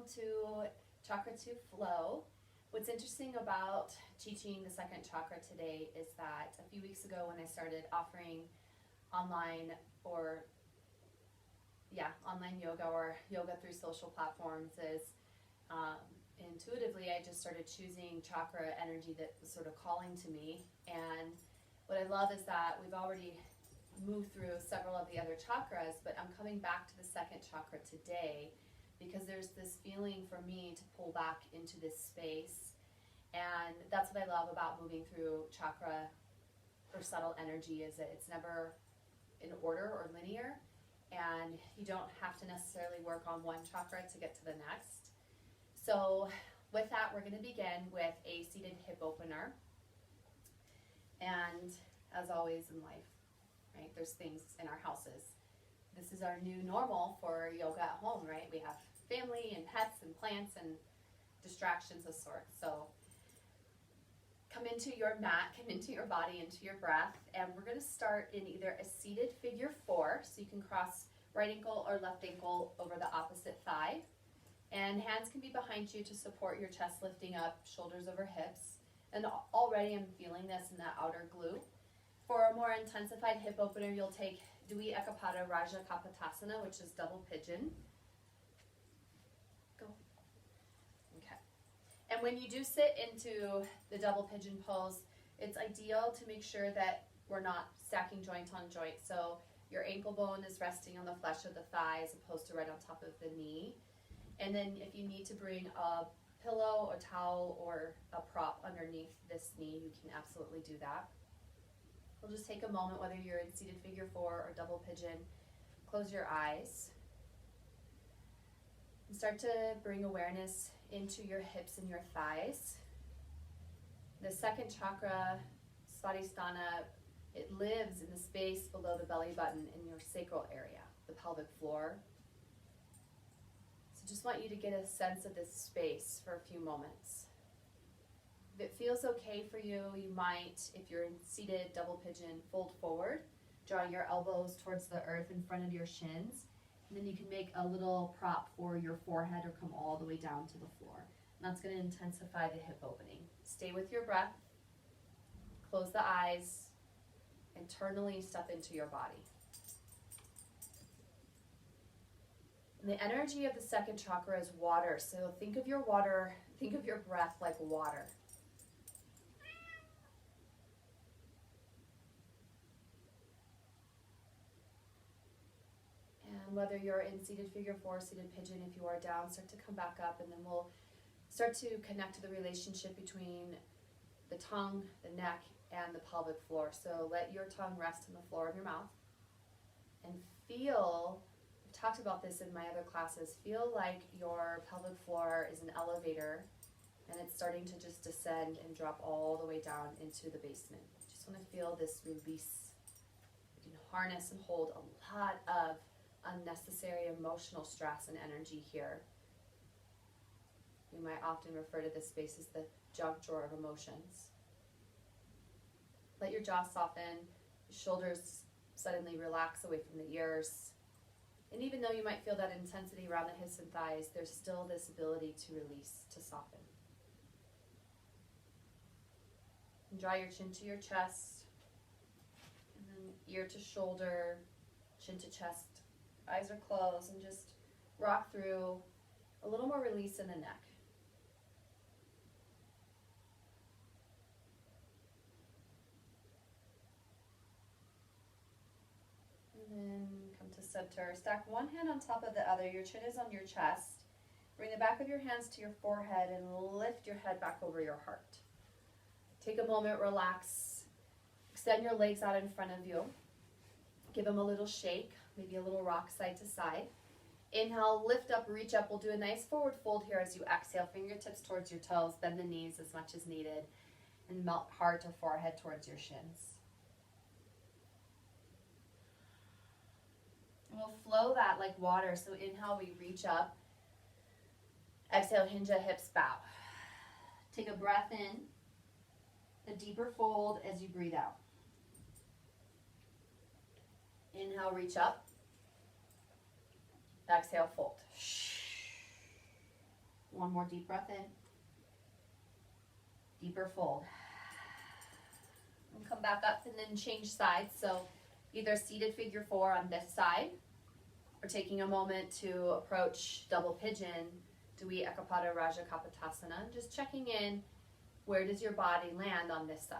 to Chakra to Flow. What's interesting about teaching the second chakra today is that a few weeks ago when I started offering online yoga or yoga through social platforms is intuitively I just started choosing chakra energy that was sort of calling to me. And what I love is that we've already moved through several of the other chakras, but I'm coming back to the second chakra today because there's this feeling for me to pull back into this space. And that's what I love about moving through chakra or subtle energy, is that it's never in order or linear, and you don't have to necessarily work on one chakra to get to the next. So with that, we're going to begin with a seated hip opener. And as always in life, right, there's things in our houses. This is our new normal for yoga at home, right? We have family and pets and plants and distractions of sorts. So come into your mat, come into your body, into your breath, and we're going to start in either a seated figure 4, so you can cross right ankle or left ankle over the opposite thigh, and hands can be behind you to support your chest lifting up, shoulders over hips. And already I'm feeling this in that outer glute. For a more intensified hip opener, you'll take Dui Ekapada Raja Kapotasana, which is double pigeon. Go. Okay. And when you do sit into the double pigeon pose, it's ideal to make sure that we're not stacking joint on joint. So your ankle bone is resting on the flesh of the thigh as opposed to right on top of the knee. And then if you need to bring a pillow, a towel, or a prop underneath this knee, you can absolutely do that. We'll just take a moment, whether you're in seated figure 4 or double pigeon, close your eyes and start to bring awareness into your hips and your thighs. The second chakra, Svadhisthana, it lives in the space below the belly button in your sacral area, the pelvic floor. So just want you to get a sense of this space for a few moments. If it feels okay for you, you might, if you're in seated double pigeon, fold forward, draw your elbows towards the earth in front of your shins, and then you can make a little prop for your forehead or come all the way down to the floor. And that's going to intensify the hip opening. Stay with your breath, close the eyes, internally step into your body. And the energy of the second chakra is water. So think of your breath like water. And whether you're in seated figure 4, seated pigeon, if you are down, start to come back up, and then we'll start to connect to the relationship between the tongue, the neck, and the pelvic floor. So let your tongue rest on the floor of your mouth and feel, I've talked about this in my other classes, feel like your pelvic floor is an elevator and it's starting to just descend and drop all the way down into the basement. Just want to feel this release. You can harness and hold a lot of unnecessary emotional stress and energy here. We might often refer to this space as the junk drawer of emotions. Let your jaw soften, shoulders suddenly relax away from the ears. And even though you might feel that intensity around the hips and thighs, there's still this ability to release, to soften. And draw your chin to your chest, and then ear to shoulder, chin to chest. Eyes are closed, and just rock through a little more release in the neck. And then come to center. Stack one hand on top of the other. Your chin is on your chest. Bring the back of your hands to your forehead and lift your head back over your heart. Take a moment, relax. Extend your legs out in front of you. Give them a little shake, maybe a little rock side to side. Inhale, lift up, reach up. We'll do a nice forward fold here as you exhale. Fingertips towards your toes, bend the knees as much as needed, and melt heart or forehead towards your shins. And we'll flow that like water. So inhale, we reach up. Exhale, hinge at hips, bow. Take a breath in, a deeper fold as you breathe out. Inhale, reach up. Exhale, fold. One more deep breath in. Deeper fold. And come back up and then change sides. So either seated figure 4 on this side, or taking a moment to approach double pigeon, Dwi Ekapada Raja Kapotasana, just checking in, where does your body land on this side?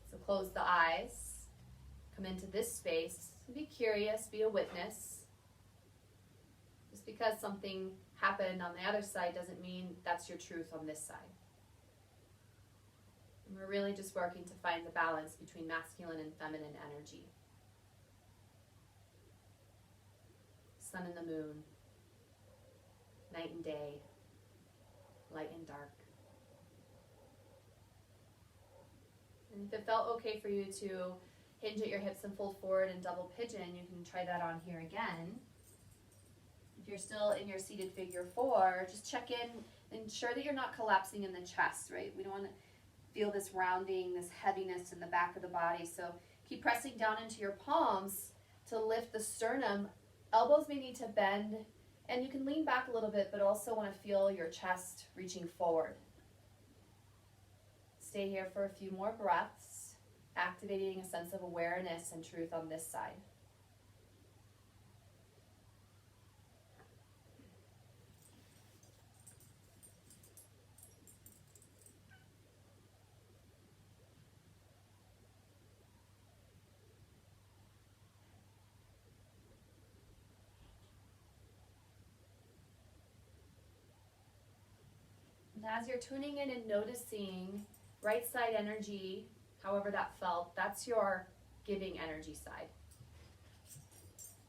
So close the eyes, come into this space, be curious, be a witness. Just because something happened on the other side doesn't mean that's your truth on this side. And we're really just working to find the balance between masculine and feminine energy. Sun and the moon, night and day, light and dark. And if it felt okay for you to hinge at your hips and fold forward and double pigeon, you can try that on here again. If you're still in your seated figure 4, just check in, ensure that you're not collapsing in the chest, right? We don't want to feel this rounding, this heaviness in the back of the body. So keep pressing down into your palms to lift the sternum. Elbows may need to bend, and you can lean back a little bit, but also want to feel your chest reaching forward. Stay here for a few more breaths, activating a sense of awareness and truth on this side. And as you're tuning in and noticing right side energy, however that felt, that's your giving energy side.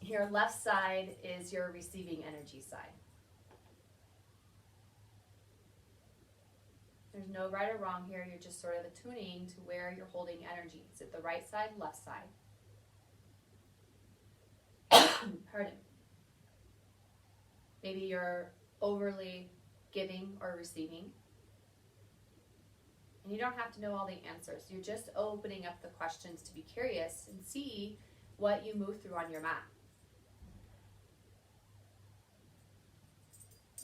Your left side is your receiving energy side. There's no right or wrong here, you're just sort of attuning to where you're holding energy. Is it the right side, left side? Pardon. Maybe you're overly giving or receiving. And you don't have to know all the answers. You're just opening up the questions to be curious and see what you move through on your mat.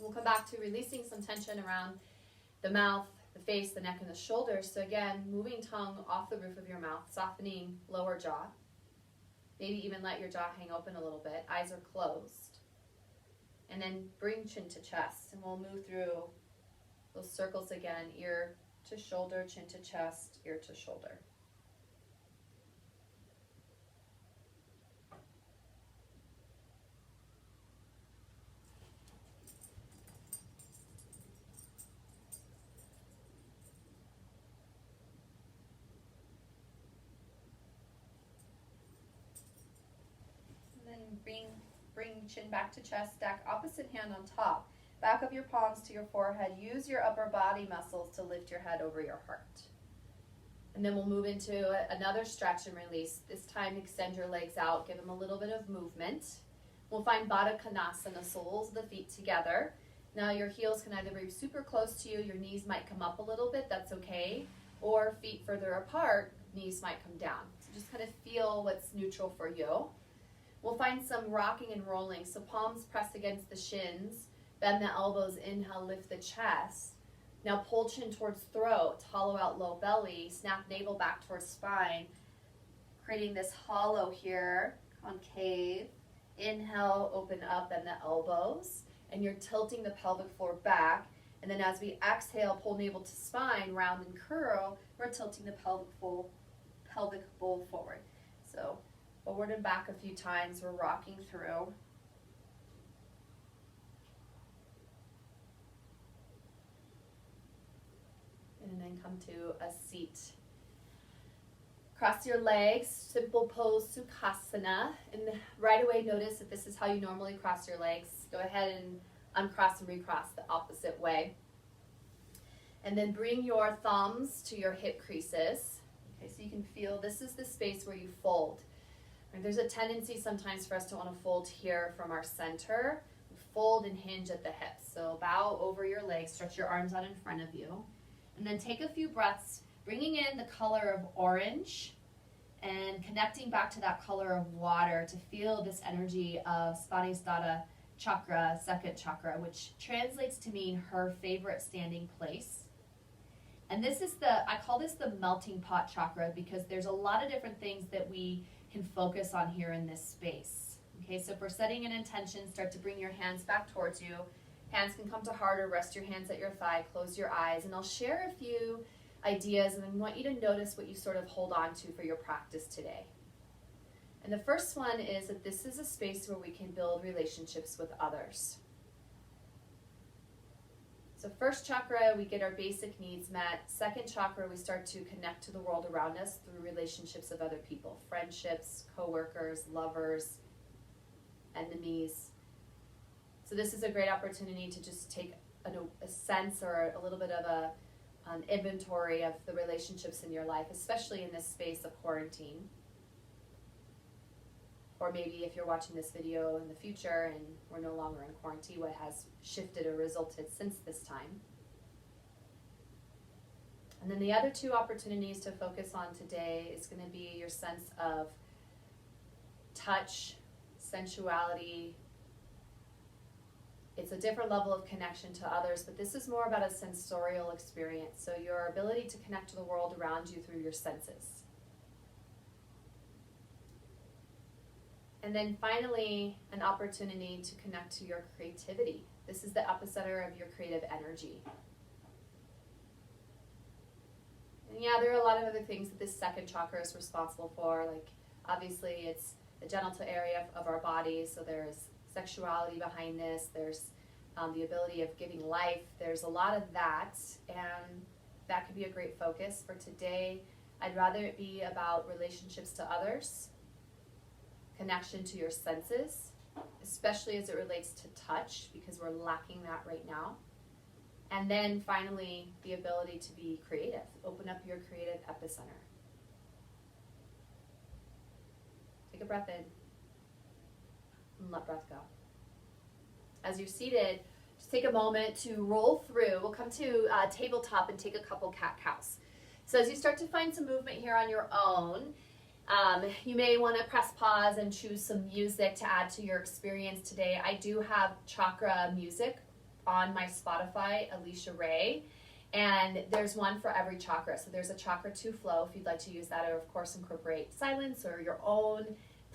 We'll come back to releasing some tension around the mouth, the face, the neck, and the shoulders. So again, moving tongue off the roof of your mouth, softening lower jaw. Maybe even let your jaw hang open a little bit. Eyes are closed. And then bring chin to chest, and we'll move through those circles again, ear to shoulder, chin to chest, ear to shoulder. And then bring chin back to chest, stack opposite hand on top. Back up your palms to your forehead. Use your upper body muscles to lift your head over your heart. And then we'll move into another stretch and release. This time extend your legs out, give them a little bit of movement. We'll find Baddha Konasana, soles of the feet together. Now your heels can either be super close to you, your knees might come up a little bit, that's okay. Or feet further apart, knees might come down. So just kind of feel what's neutral for you. We'll find some rocking and rolling. So palms press against the shins, bend the elbows, inhale, lift the chest. Now pull chin towards throat, hollow out low belly, snap navel back towards spine, creating this hollow here, concave. Inhale, open up, bend the elbows, and you're tilting the pelvic floor back. And then as we exhale, pull navel to spine, round and curl, we're tilting the pelvic bowl forward. So forward and back a few times, we're rocking through. And then come to a seat. Cross your legs, simple pose, Sukhasana. And right away notice if this is how you normally cross your legs. Go ahead and uncross and recross the opposite way. And then bring your thumbs to your hip creases. Okay, so you can feel this is the space where you fold. And there's a tendency sometimes for us to want to fold here from our center. Fold and hinge at the hips. So bow over your legs, stretch your arms out in front of you. And then take a few breaths, bringing in the color of orange and connecting back to that color of water to feel this energy of Spadhisthana chakra, second chakra, which translates to mean her favorite standing place. And this is I call this the melting pot chakra because there's a lot of different things that we can focus on here in this space. Okay, so if we're setting an intention, start to bring your hands back towards you. Hands can come to heart or rest your hands at your thigh, close your eyes, and I'll share a few ideas and I want you to notice what you sort of hold on to for your practice today. And the first one is that this is a space where we can build relationships with others. So first chakra, we get our basic needs met. Second chakra, we start to connect to the world around us through relationships of other people, friendships, coworkers, lovers, enemies. So this is a great opportunity to just take a sense or a little bit of an inventory of the relationships in your life, especially in this space of quarantine. Or maybe if you're watching this video in the future and we're no longer in quarantine, what has shifted or resulted since this time. And then the other two opportunities to focus on today is going to be your sense of touch, sensuality. It's a different level of connection to others, but this is more about a sensorial experience. So your ability to connect to the world around you through your senses. And then finally, an opportunity to connect to your creativity. This is the epicenter of your creative energy. And yeah, there are a lot of other things that this second chakra is responsible for. Like, obviously, it's the genital area of our body, so there's sexuality behind this. There's the ability of giving life. There's a lot of that, and that could be a great focus for today. I'd rather it be about relationships to others, connection to your senses, especially as it relates to touch, because we're lacking that right now. And then finally, the ability to be creative. Open up your creative epicenter. Take a breath in and let breath go. As you're seated, just take a moment to roll through. We'll come to tabletop and take a couple cat-cows. So as you start to find some movement here on your own, you may want to press pause and choose some music to add to your experience today. I do have chakra music on my Spotify, Alicia Rae, and there's one for every chakra. So there's a chakra 2 flow if you'd like to use that, or of course incorporate silence or your own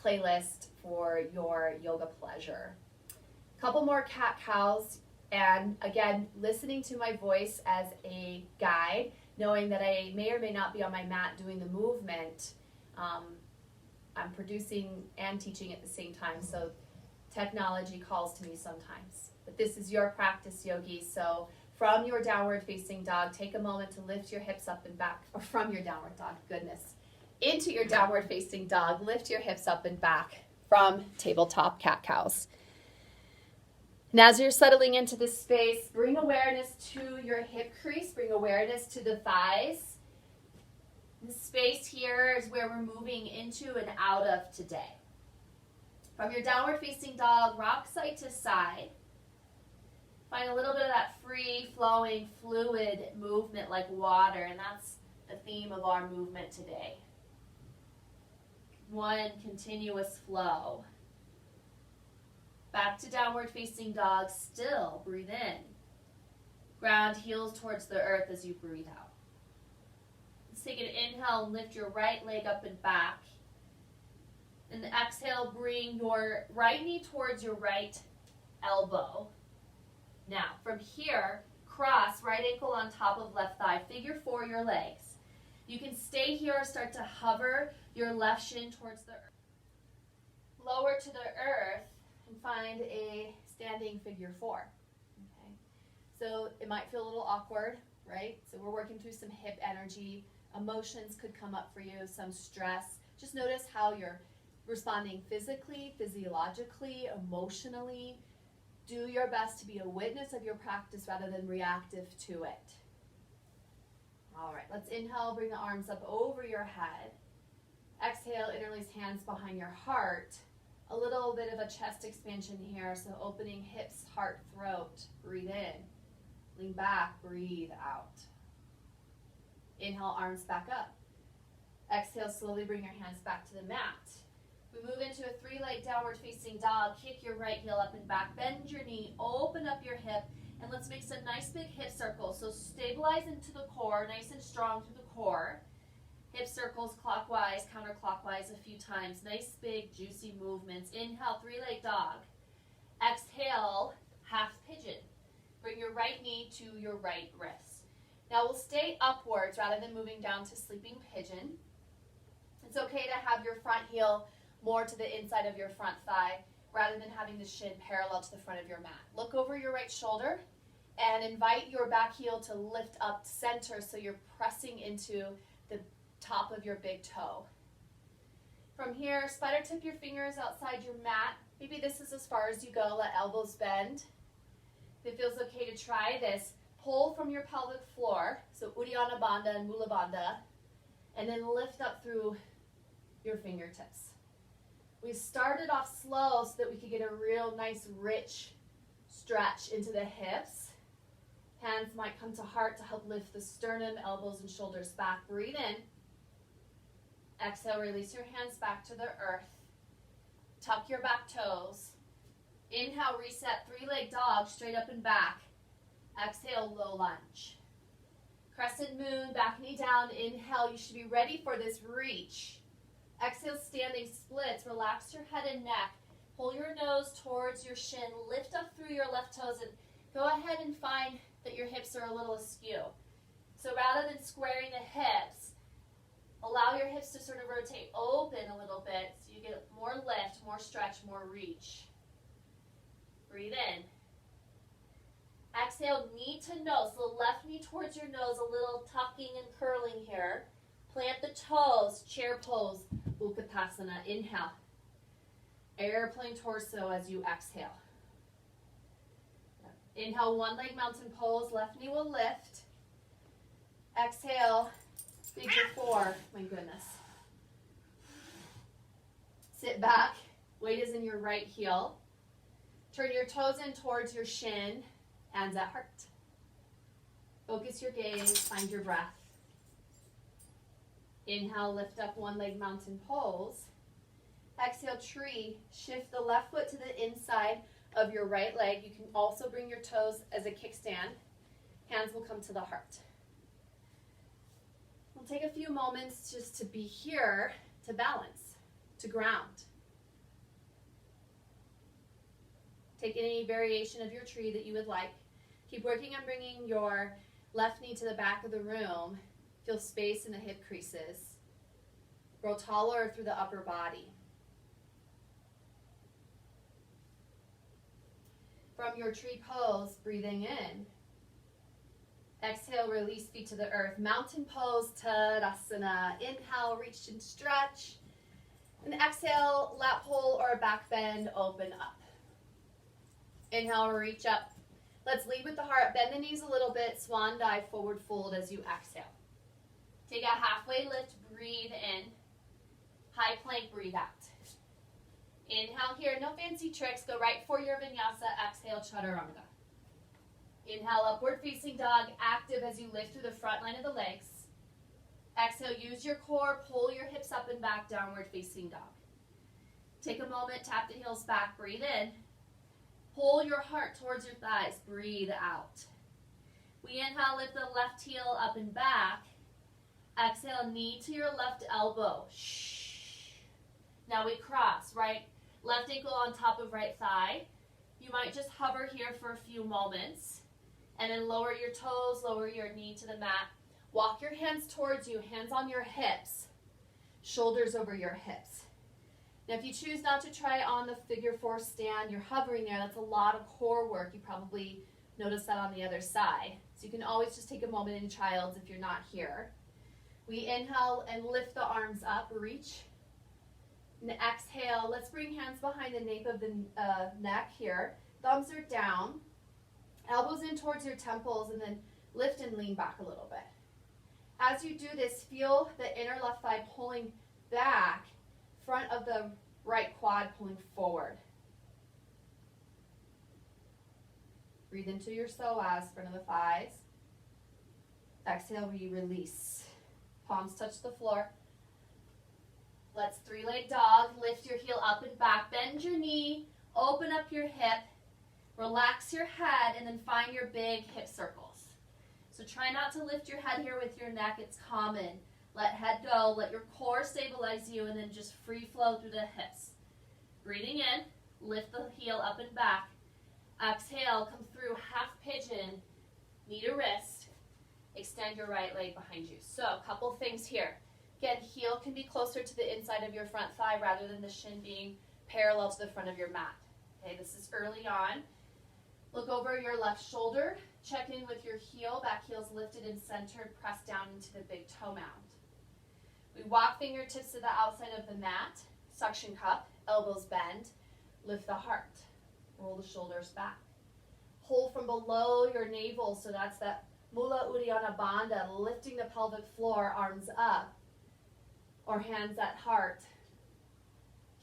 playlist for your yoga pleasure. A couple more cat-cows, and again, listening to my voice as a guide, knowing that I may or may not be on my mat doing the movement. I'm producing and teaching at the same time, so technology calls to me sometimes. But this is your practice, yogis. So from your downward facing dog, take a moment to lift your hips up and back, or from your downward dog, goodness. Into your downward facing dog, lift your hips up and back from tabletop cat-cows. And as you're settling into this space, bring awareness to your hip crease, bring awareness to the thighs. The space here is where we're moving into and out of today. From your downward facing dog, rock side to side. Find a little bit of that free flowing fluid movement like water, and that's the theme of our movement today. One continuous flow. Back to downward facing dog, still breathe in. Ground heels towards the earth as you breathe out. Let's take an inhale and lift your right leg up and back. And exhale, bring your right knee towards your right elbow. Now, from here, cross right ankle on top of left thigh, figure 4 your legs. You can stay here or start to hover your left shin towards the earth. Lower to the earth and find a standing figure 4. Okay. So it might feel a little awkward, right? So we're working through some hip energy. Emotions could come up for you, some stress. Just notice how you're responding physically, physiologically, emotionally. Do your best to be a witness of your practice rather than reactive to it. All right, let's inhale, bring the arms up over your head. Exhale, interlace hands behind your heart. A little bit of a chest expansion here, so opening hips, heart, throat. Breathe in. Lean back, breathe out. Inhale, arms back up. Exhale, slowly bring your hands back to the mat. We move into a three-leg downward facing dog. Kick your right heel up and back. Bend your knee, open up your hip, and let's make some nice big hip circles. So stabilize into the core, nice and strong through the core. Hip circles clockwise, counterclockwise a few times. Nice big juicy movements. Inhale, three-leg dog. Exhale, half pigeon. Bring your right knee to your right wrist. Now we'll stay upwards rather than moving down to sleeping pigeon. It's okay to have your front heel more to the inside of your front thigh rather than having the shin parallel to the front of your mat. Look over your right shoulder and invite your back heel to lift up center so you're pressing into the top of your big toe. From here, spider tip your fingers outside your mat. Maybe this is as far as you go. Let elbows bend. If it feels okay to try this, pull from your pelvic floor, so Uddiyana Bandha and Mula Bandha, and then lift up through your fingertips. We started off slow so that we could get a real nice rich stretch into the hips. Hands might come to heart to help lift the sternum, elbows and shoulders back. Breathe in. Exhale, release your hands back to the earth. Tuck your back toes. Inhale, reset, three-leg dog, straight up and back. Exhale, low lunge. Crescent moon, back knee down. Inhale, you should be ready for this reach. Exhale, standing splits. Relax your head and neck. Pull your nose towards your shin. Lift up through your left toes and go ahead and find that your hips are a little askew. So rather than squaring the hips, allow your hips to sort of rotate open a little bit so you get more lift, more stretch, more reach. Breathe in. Exhale, knee to nose. So left knee towards your nose, a little tucking and curling here. Plant the toes, chair pose, Utkatasana. Inhale. Airplane torso as you exhale. Inhale, one leg mountain pose, left knee will lift. Exhale, figure four. My goodness. Sit back, weight is in your right heel. Turn your toes in towards your shin, hands at heart. Focus your gaze, find your breath. Inhale, lift up one leg mountain pose. Exhale, tree. Shift the left foot to the inside of your right leg. You can also bring your toes as a kickstand. Hands will come to the heart. We'll take a few moments just to be here, to balance, to ground. Take any variation of your tree that you would like. Keep working on bringing your left knee to the back of the room. Feel space in the hip creases. Grow taller through the upper body. From your tree pose, breathing in. Exhale, release feet to the earth. Mountain pose, Tadasana. Inhale, reach and stretch. And exhale, lat pull or back bend, open up. Inhale, reach up. Let's lead with the heart. Bend the knees a little bit. Swan dive, forward fold as you exhale. Take a halfway lift, breathe in. High plank, breathe out. Inhale here, no fancy tricks. Go right for your vinyasa. Exhale, chaturanga. Inhale, upward facing dog, active as you lift through the front line of the legs. Exhale, use your core, pull your hips up and back, downward facing dog. Take a moment, tap the heels back, breathe in. Pull your heart towards your thighs, breathe out. We inhale, lift the left heel up and back. Exhale, knee to your left elbow. Shh. Now we cross, right? Left ankle on top of right thigh. You might just hover here for a few moments. And then lower your toes, lower your knee to the mat. Walk your hands towards you, hands on your hips. Shoulders over your hips. Now if you choose not to try on the figure four stand, you're hovering there. That's a lot of core work. You probably noticed that on the other side. So you can always just take a moment in child's if you're not here. We inhale and lift the arms up, reach. And exhale, let's bring hands behind the nape of the neck here. Thumbs are down. Elbows in towards your temples and then lift and lean back a little bit. As you do this, feel the inner left thigh pulling back, front of the right quad pulling forward. Breathe into your psoas, front of the thighs. Exhale, we release. Palms touch the floor. Let's three-leg dog. Lift your heel up and back. Bend your knee. Open up your hip. Relax your head and then find your big hip circles. So try not to lift your head here with your neck. It's common. Let head go. Let your core stabilize you and then just free flow through the hips. Breathing in. Lift the heel up and back. Exhale. Come through half pigeon. Knee to wrist. Extend your right leg behind you. So a couple things here. Again, heel can be closer to the inside of your front thigh rather than the shin being parallel to the front of your mat. Okay, this is early on. Look over your left shoulder. Check in with your heel. Back heel's lifted and centered. Press down into the big toe mound. We walk fingertips to the outside of the mat. Suction cup. Elbows bend. Lift the heart. Roll the shoulders back. Hold from below your navel. So that's that Mula Uddiyana Bandha. Lifting the pelvic floor. Arms up. Or hands at heart.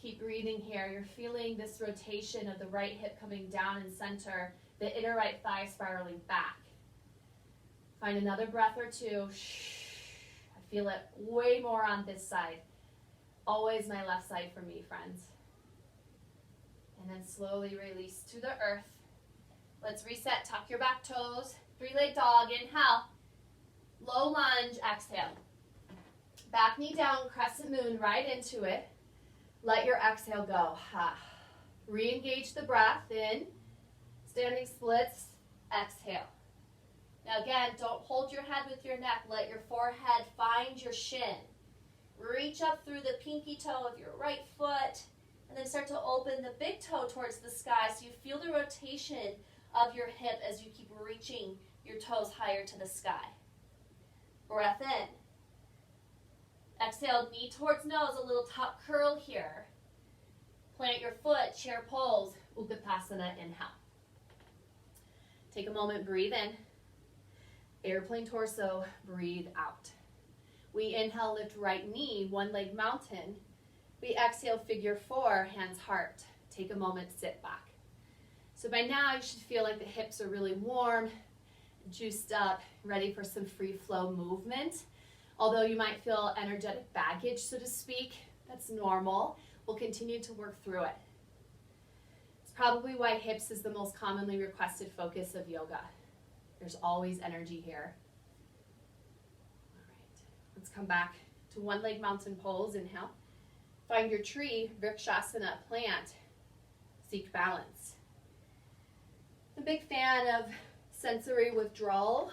Keep breathing here. You're feeling this rotation of the right hip coming down and center, the inner right thigh spiraling back. Find another breath or two. I feel it way more on this side. Always my left side for me, friends. And then slowly release to the earth. Let's reset. Tuck your back toes. Three-leg dog. Inhale. Low lunge. Exhale. Back knee down. Crescent moon right into it. Let your exhale go. Re-engage the breath in. Standing splits. Exhale. Now again, don't hold your head with your neck. Let your forehead find your shin. Reach up through the pinky toe of your right foot. And then start to open the big toe towards the sky so you feel the rotation of your hip as you keep reaching your toes higher to the sky. Breath in. Exhale, knee towards nose, a little top curl here. Plant your foot, chair pose, Utkatasana, inhale. Take a moment, breathe in. Airplane torso, breathe out. We inhale, lift right knee, one leg mountain. We exhale, figure four, hands heart. Take a moment, sit back. So by now you should feel like the hips are really warm, juiced up, ready for some free flow movement. Although you might feel energetic baggage, so to speak, that's normal. We'll continue to work through it. It's probably why hips is the most commonly requested focus of yoga. There's always energy here. All right, let's come back to one leg mountain pose. Inhale. Find your tree, Vrikshasana, plant. Seek balance. I'm a big fan of sensory withdrawal.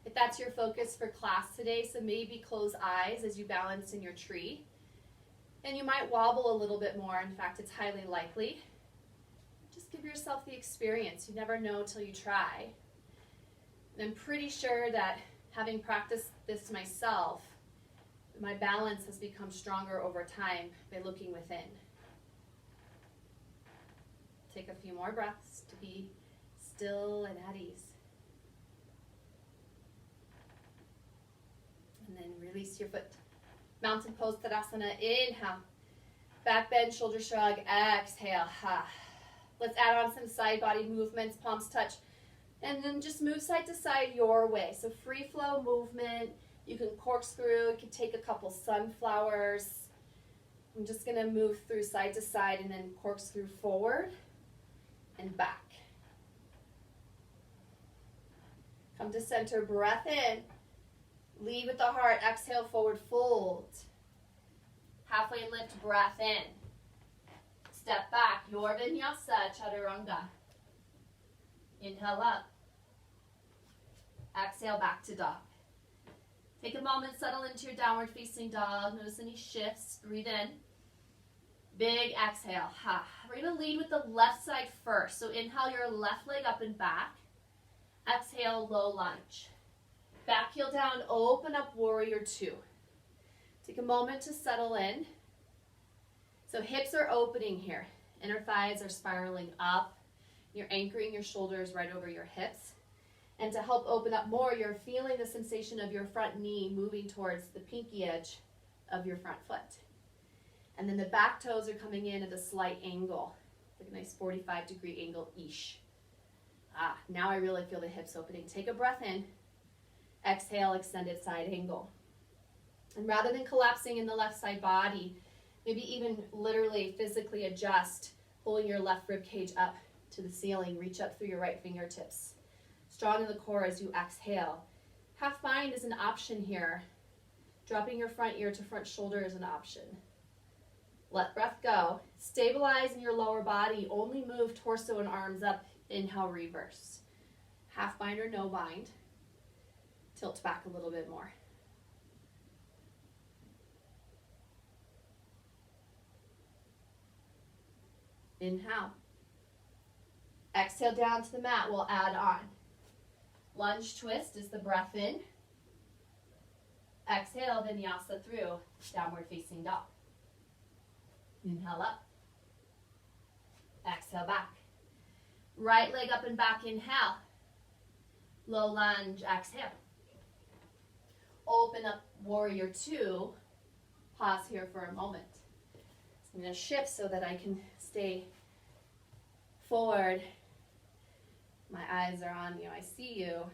If that's your focus for class today, so maybe close eyes as you balance in your tree. And you might wobble a little bit more. In fact, it's highly likely. Just give yourself the experience. You never know till you try. And I'm pretty sure that having practiced this myself, my balance has become stronger over time by looking within. Take a few more breaths to be still and at ease. And then release your foot. Mountain pose, Tadasana. Inhale. Back bend, shoulder shrug. Exhale. Let's add on some side body movements. Palms touch. And then just move side to side your way. So free flow movement. You can corkscrew. You can take a couple sunflowers. I'm just going to move through side to side and then corkscrew forward and back. Come to center. Breath in. Lead with the heart. Exhale, forward fold. Halfway lift, breath in. Step back. Your vinyasa, chaturanga. Inhale up. Exhale, back to dog. Take a moment, settle into your downward facing dog. Notice any shifts. Breathe in. Big exhale. We're going to lead with the left side first. So inhale your left leg up and back. Exhale, low lunge. Back heel down, open up, warrior two. Take a moment to settle in. So hips are opening here. Inner thighs are spiraling up. You're anchoring your shoulders right over your hips. And to help open up more, you're feeling the sensation of your front knee moving towards the pinky edge of your front foot. And then the back toes are coming in at a slight angle, like a nice 45-degree angle-ish. Now I really feel the hips opening. Take a breath in. Exhale, extended side angle. And rather than collapsing in the left side body, Maybe even literally physically adjust, pulling your left rib cage up to the ceiling. Reach up through your right fingertips. Strong in the core as you exhale. Half bind is an option here. Dropping your front ear to front shoulder is an option. Let breath go. Stabilize in your lower body. Only move torso and arms up. Inhale, reverse. Half bind or no bind. Tilt back a little bit more. Inhale. Exhale down to the mat. We'll add on. Lunge twist is the breath in. Exhale, vinyasa through, downward facing dog. Inhale up. Exhale back. Right leg up and back, inhale. Low lunge, exhale. Open up, warrior two. Pause here for a moment. I'm going to shift so that I can stay forward. My eyes are on you. I see you.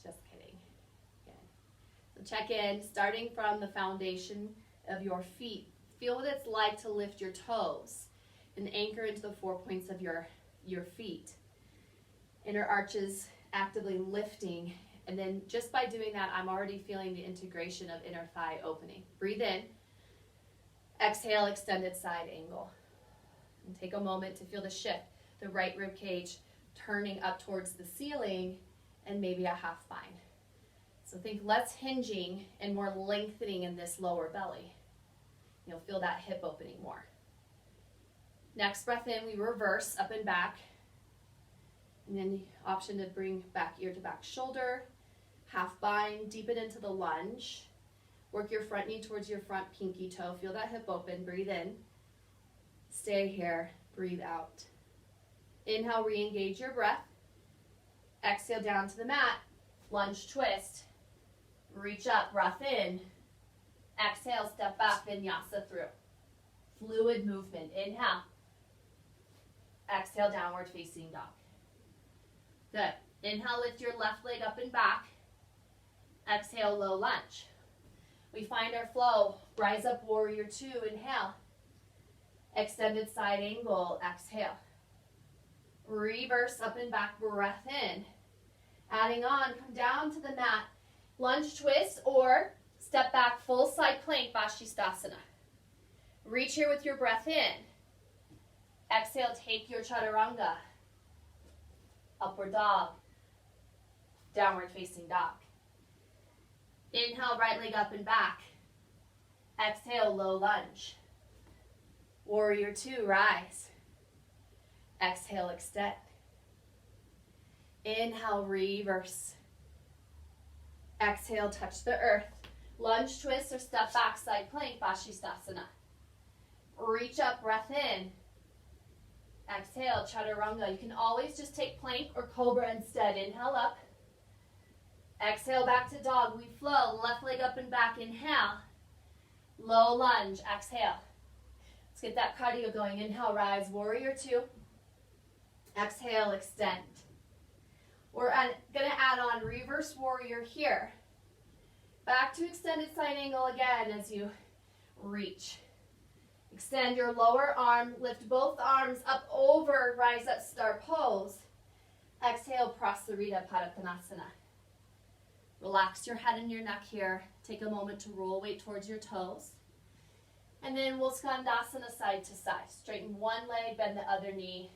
Just kidding. Good. So check in, starting from the foundation of your feet. Feel what it's like to lift your toes and anchor into the 4 points of your feet. Inner arches actively lifting. And then just by doing that, I'm already feeling the integration of inner thigh opening. Breathe in. Exhale, extended side angle. And take a moment to feel the shift. The right rib cage turning up towards the ceiling and maybe a half bind. So think less hinging and more lengthening in this lower belly. You'll feel that hip opening more. Next breath in, we reverse up and back. And then the option to bring back ear to back shoulder. Half bind, deepen into the lunge. Work your front knee towards your front pinky toe. Feel that hip open, breathe in. Stay here, breathe out. Inhale, re-engage your breath. Exhale down to the mat. Lunge twist. Reach up, breath in. Exhale, step back, vinyasa through. Fluid movement. Inhale. Exhale, downward facing dog. Good. Inhale, lift your left leg up and back. Exhale, low lunge. We find our flow. Rise up, warrior two. Inhale. Extended side angle. Exhale. Reverse up and back, breath in. Adding on, come down to the mat. Lunge twist or step back, full side plank, Vashisthasana. Reach here with your breath in. Exhale, take your chaturanga. Upward dog. Downward facing dog. Inhale, right leg up and back. Exhale, low lunge. Warrior two, rise. Exhale, extend. Inhale, reverse. Exhale, touch the earth. Lunge twist or step back, side plank, Vashisthasana. Reach up, breath in. Exhale, chaturanga. You can always just take plank or cobra instead. Inhale up. Exhale, back to dog. We flow. Left leg up and back. Inhale. Low lunge. Exhale. Let's get that cardio going. Inhale, rise. Warrior two. Exhale, extend. We're going to add on reverse warrior here. Back to extended side angle again as you reach. Extend your lower arm, lift both arms up over, rise up, star pose. Exhale, Prasarita Padottanasana. Relax your head and your neck here. Take a moment to roll weight towards your toes. And then we'll Skandasana side to side. Straighten one leg, bend the other knee.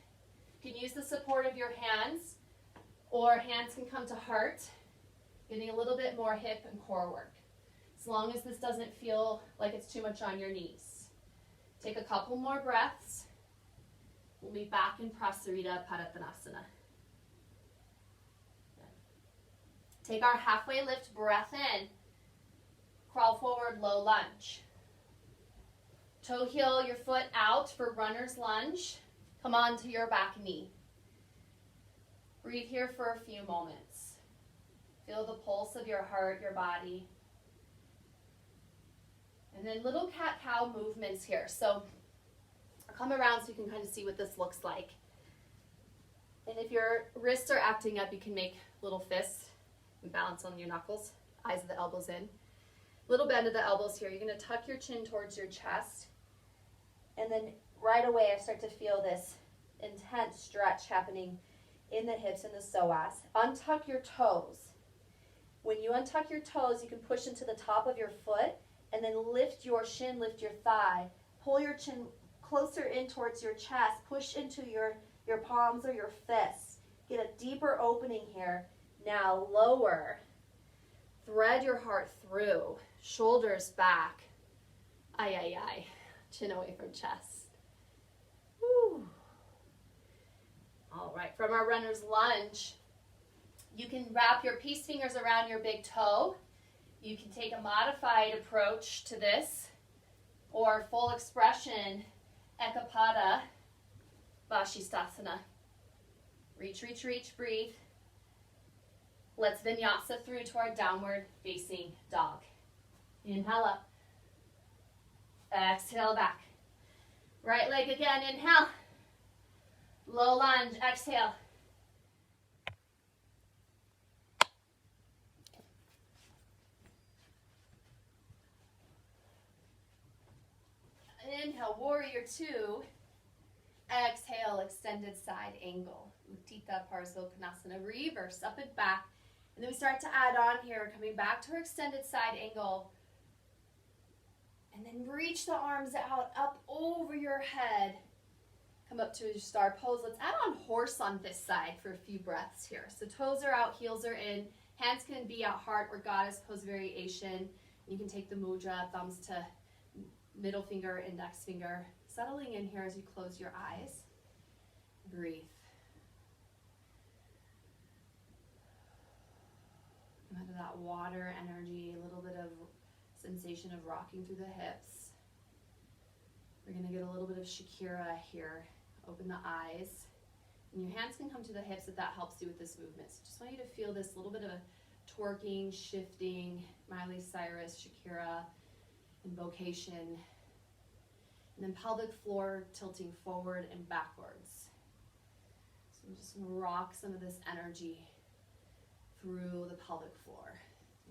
You can use the support of your hands, or hands can come to heart, getting a little bit more hip and core work. As long as this doesn't feel like it's too much on your knees. Take a couple more breaths. We'll be back in Prasarita Padottanasana. Take our halfway lift, breath in. Crawl forward, low lunge. Toe heel your foot out for runner's lunge. Come on to your back knee. Breathe here for a few moments. Feel the pulse of your heart, your body. And then little cat-cow movements here. So I'll come around so you can kind of see what this looks like. And if your wrists are acting up, you can make little fists and balance on your knuckles, eyes of the elbows in. Little bend of the elbows here. You're going to tuck your chin towards your chest. And then right away I start to feel this intense stretch happening in the hips and the psoas. Untuck your toes. When you untuck your toes, you can push into the top of your foot and then lift your shin, lift your thigh. Pull your chin closer in towards your chest. Push into your palms or your fists. Get a deeper opening here. Now lower. Thread your heart through. Shoulders back. Ay, ay, ay. Chin away from chest. Woo. All right, from our runner's lunge, you can wrap your peace fingers around your big toe. You can take a modified approach to this, or full expression, Ekapada, Vashisthasana. Reach, reach, reach, breathe. Let's vinyasa through to our downward facing dog. Inhale up. Exhale back. Right leg again, inhale. Low lunge, exhale. Inhale, warrior two. Exhale, extended side angle. Utthita Parsvottanasana, reverse, up and back. And then we start to add on here, coming back to our extended side angle. And then reach the arms out, up over your head. Come up to your star pose. Let's add on horse on this side for a few breaths here. So toes are out, heels are in. Hands can be at heart or goddess pose variation. You can take the mudra, thumbs to middle finger, index finger. Settling in here as you close your eyes. Breathe. Out of that water energy, a little bit of sensation of rocking through the hips. We're going to get a little bit of Chakra here. Open the eyes. And your hands can come to the hips if that helps you with this movement. So just want you to feel this little bit of a twerking, shifting, Miley Cyrus, Chakra, invocation. And then pelvic floor tilting forward and backwards. So I'm just going to rock some of this energy through the pelvic floor.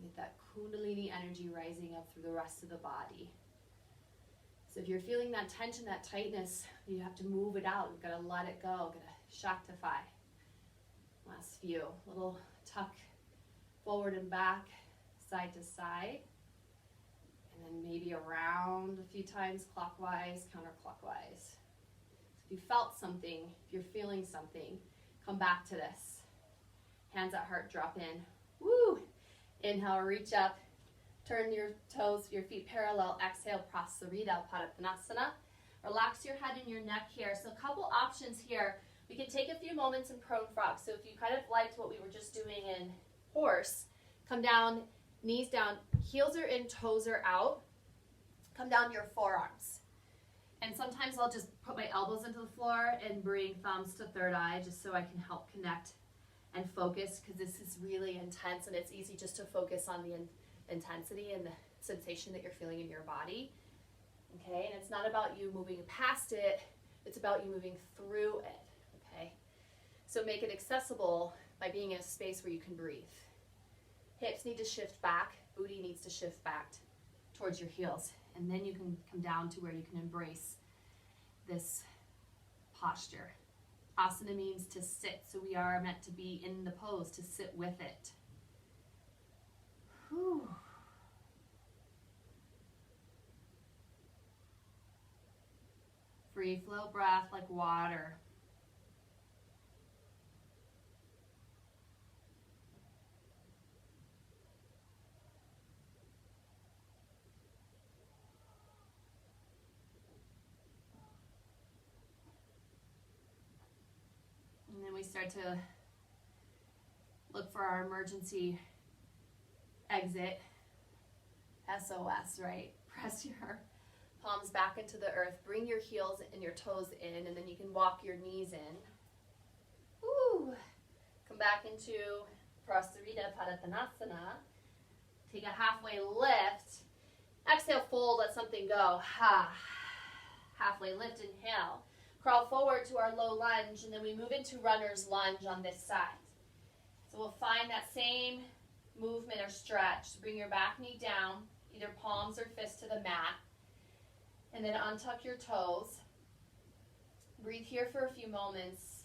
Get that kundalini energy rising up through the rest of the body. So if you're feeling that tension, that tightness, you have to move it out. You've got to let it go. Got to shaktify. Last few. Little tuck forward and back, side to side. And then maybe around a few times, clockwise, counterclockwise. So if you felt something, if you're feeling something, come back to this. Hands at heart, drop in. Woo! Inhale, reach up. Turn your toes, your feet parallel. Exhale, Prasarita Padottanasana. Relax your head and your neck here. So a couple options here. We can take a few moments in prone frog. So if you kind of liked what we were just doing in horse, come down, knees down, heels are in, toes are out. Come down to your forearms. And sometimes I'll just put my elbows into the floor and bring thumbs to third eye just so I can help connect and focus, because this is really intense and it's easy just to focus on the intensity and the sensation that you're feeling in your body. Okay, and it's not about you moving past it, it's about you moving through it. Okay, so make it accessible by being in a space where you can breathe. Hips need to shift back, booty needs to shift back towards your heels, and then you can come down to where you can embrace this posture. Asana means to sit, so we are meant to be in the pose, to sit with it. Whew. Free flow breath like water. And then we start to look for our emergency exit, SOS, right? Press your palms back into the earth. Bring your heels and your toes in, and then you can walk your knees in. Woo! Come back into Prasarita Padottanasana. Take a halfway lift. Exhale, fold, let something go. Halfway lift, inhale. Crawl forward to our low lunge, and then we move into runner's lunge on this side. So we'll find that same movement or stretch. So bring your back knee down. either palms or fists to the mat. And then untuck your toes. Breathe here for a few moments.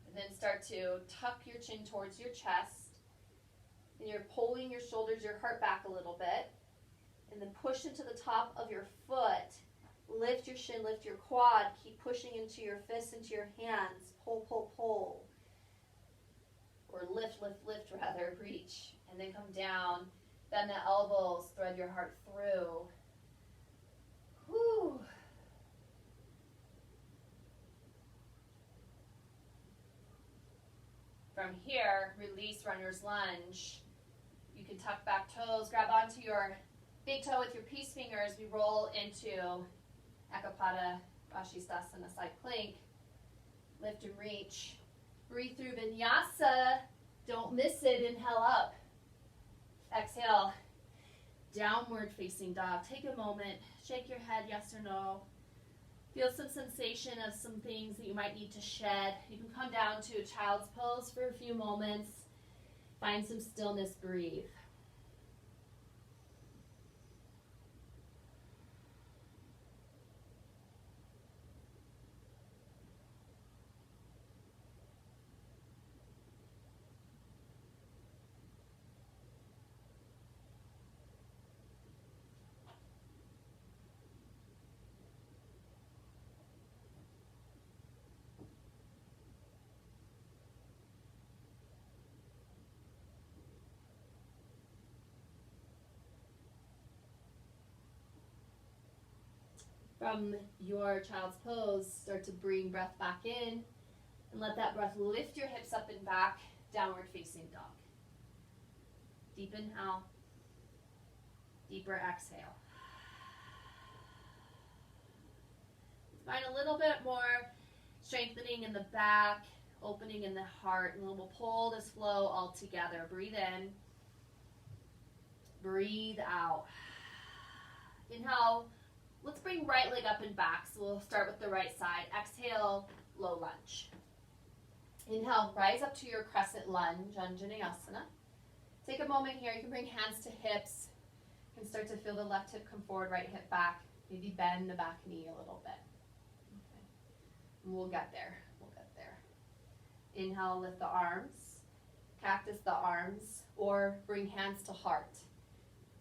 And then start to tuck your chin towards your chest. And you're pulling your shoulders, your heart back a little bit. And then push into the top of your foot. Lift your shin, lift your quad. Keep pushing into your fists, into your hands. Pull, pull, pull. Or lift, lift, lift rather. Reach. And then come down. Bend the elbows. Thread your heart through. Whew. From here, release runner's lunge. You can tuck back toes, grab onto your big toe with your peace fingers. We roll into Ekapada Vashisthasana, side plank. Lift and reach. Breathe through vinyasa. Don't miss it. Inhale up. Exhale. Downward facing dog. Take a moment. Shake your head, yes or no. Feel some sensation of some things that you might need to shed. You can come down to a child's pose for a few moments. Find some stillness, breathe. From your child's pose, start to bring breath back in and let that breath lift your hips up and back, downward facing dog. Deep inhale, deeper exhale. Find a little bit more strengthening in the back, opening in the heart, and then we'll pull this flow all together. Breathe in, breathe out. Inhale. Let's bring right leg up and back. So we'll start with the right side. Exhale, low lunge. Inhale, rise up to your crescent lunge, Anjaneyasana. Take a moment here. You can bring hands to hips. You can start to feel the left hip come forward, right hip back. Maybe bend the back knee a little bit. Okay. And we'll get there. We'll get there. Inhale, lift the arms. Cactus the arms. Or bring hands to heart.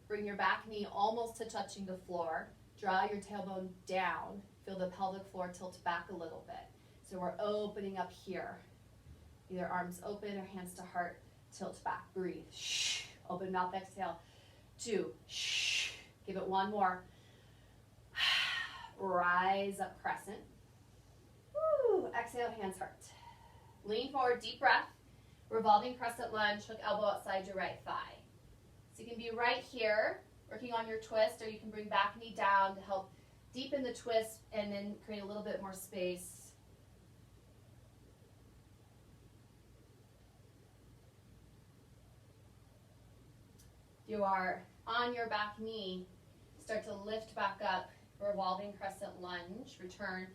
Bring your back knee almost to touching the floor. Draw your tailbone down. Feel the pelvic floor tilt back a little bit. So we're opening up here. Either arms open or hands to heart, tilt back. Breathe. Shh. Open mouth, exhale. 2. Shh. Give it one more. Rise up, crescent. Woo. Exhale, hands heart. Lean forward, deep breath. Revolving crescent lunge. Hook elbow outside your right thigh. So you can be right here, working on your twist, or you can bring back knee down to help deepen the twist and then create a little bit more space. If you are on your back knee, start to lift back up, revolving crescent lunge. Return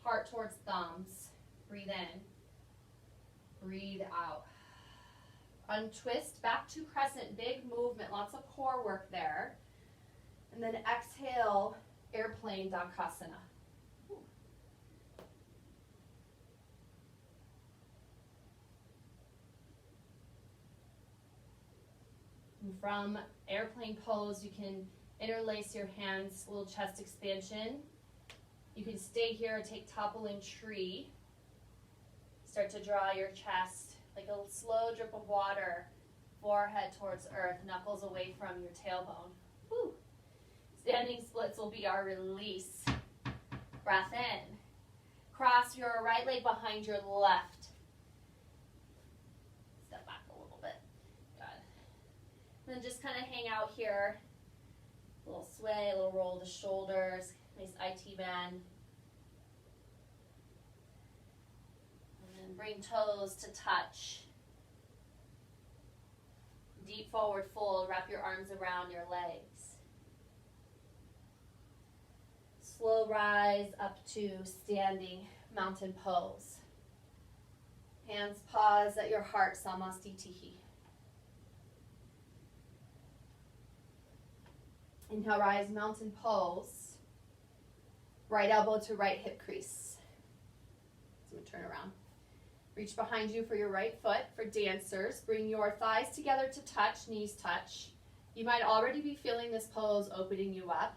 heart towards thumbs. Breathe in, breathe out. Untwist back to crescent, big movement, lots of core work there. And then exhale, airplane Dakasana. And from airplane pose, you can interlace your hands, a little chest expansion. You can stay here or take toppling tree. Start to draw your chest like a slow drip of water, forehead towards earth, knuckles away from your tailbone. Woo. Standing splits will be our release. Breath in. Cross your right leg behind your left. Step back a little bit. Good. And then just kind of hang out here. A little sway, a little roll the shoulders. Nice IT bend. Bring toes to touch. Deep forward fold. Wrap your arms around your legs. Slow rise up to standing mountain pose. Hands pause at your heart, Samastitihi. Inhale, rise, mountain pose. Right elbow to right hip crease. So I'm going to turn around. Reach behind you for your right foot. For dancers, bring your thighs together to touch, knees touch. You might already be feeling this pose opening you up.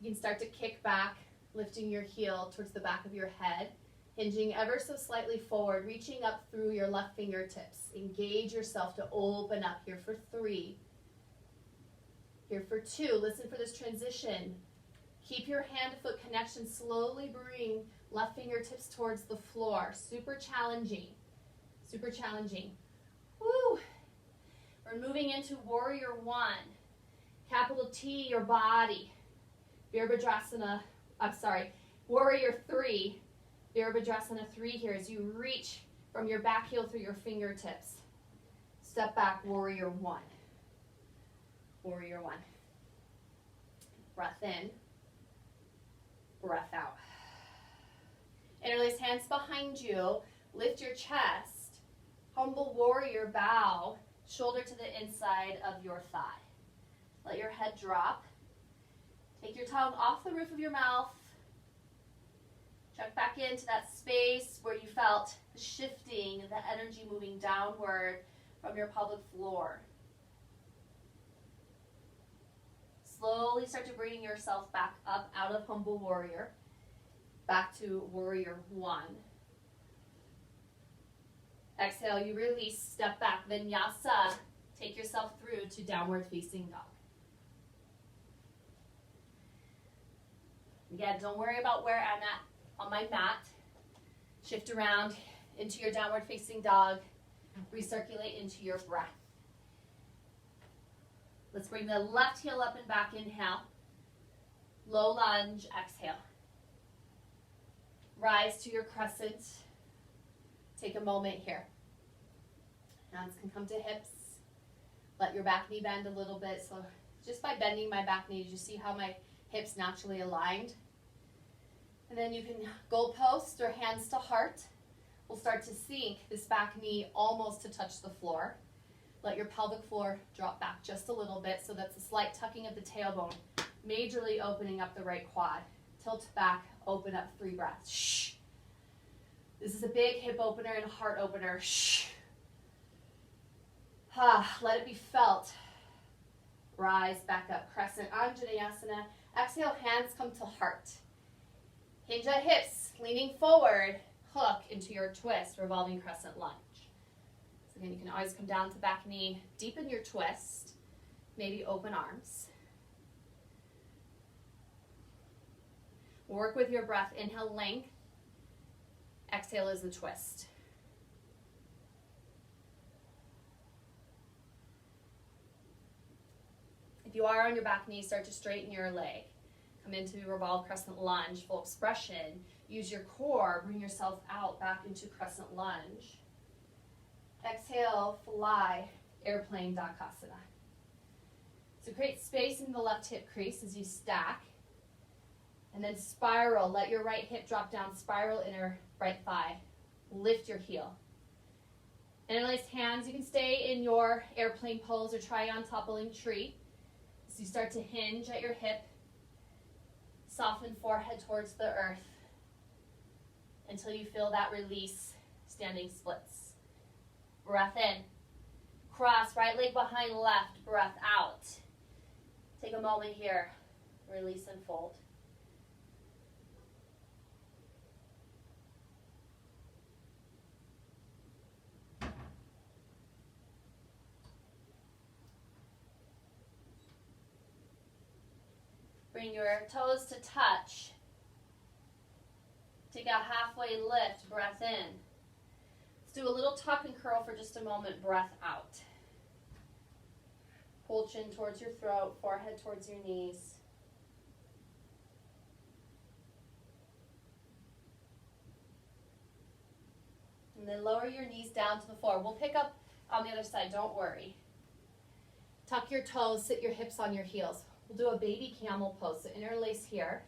You can start to kick back, lifting your heel towards the back of your head, hinging ever so slightly forward, reaching up through your left fingertips. Engage yourself to open up. Here for 3. Here for 2. Listen for this transition. Keep your hand to foot connection. Slowly bring left fingertips towards the floor. Super challenging. Super challenging. Woo! We're moving into Warrior 1. Capital T, your body. Warrior 3. Virabhadrasana 3 here as you reach from your back heel through your fingertips. Step back, Warrior 1. Warrior 1. Breath in. Breath out. Interlace hands behind you. Lift your chest. Humble warrior bow. Shoulder to the inside of your thigh. Let your head drop. Take your tongue off the roof of your mouth. Check back into that space where you felt the shifting, the energy moving downward from your pelvic floor. Slowly start to bring yourself back up out of humble warrior, back to warrior 1. Exhale, you release, step back, vinyasa. Take yourself through to downward facing dog. Again, don't worry about where I'm at on my mat. Shift around into your downward facing dog. Recirculate into your breath. Let's bring the left heel up and back. Inhale. Low lunge. Exhale. Rise to your crescent. Take a moment here. Hands can come to hips. Let your back knee bend a little bit. So just by bending my back knee, you see how my hips naturally aligned. And then you can goalpost or hands to heart. We'll start to sink this back knee almost to touch the floor. Let your pelvic floor drop back just a little bit, so that's a slight tucking of the tailbone, majorly opening up the right quad. Tilt back, open up, 3 breaths. Shh. This is a big hip opener and heart opener. Shh. Let it be felt. Rise back up, crescent, Anjaneyasana. Exhale, hands come to heart. Hinge at hips, leaning forward, hook into your twist, revolving crescent lunge. So again, you can always come down to back knee, deepen your twist, maybe open arms. Work with your breath. Inhale, length. Exhale is the twist. If you are on your back knee, start to straighten your leg. Come into revolve crescent lunge, full expression. Use your core, bring yourself out back into crescent lunge. Exhale, fly, airplane Dakasana. So create space in the left hip crease as you stack. And then spiral, let your right hip drop down, spiral inner right thigh. Lift your heel. Interlace hands, you can stay in your airplane pose or try on toppling tree. So you start to hinge at your hip. Soften forehead towards the earth until you feel that release, standing splits. Breath in. Cross, right leg behind left, breath out. Take a moment here. Release and fold. Bring your toes to touch. Take a halfway lift, breath in. Let's do a little tuck and curl for just a moment, breath out. Pull chin towards your throat, forehead towards your knees. And then lower your knees down to the floor. We'll pick up on the other side, don't worry. Tuck your toes, sit your hips on your heels. We'll do a baby camel pose. So interlace here,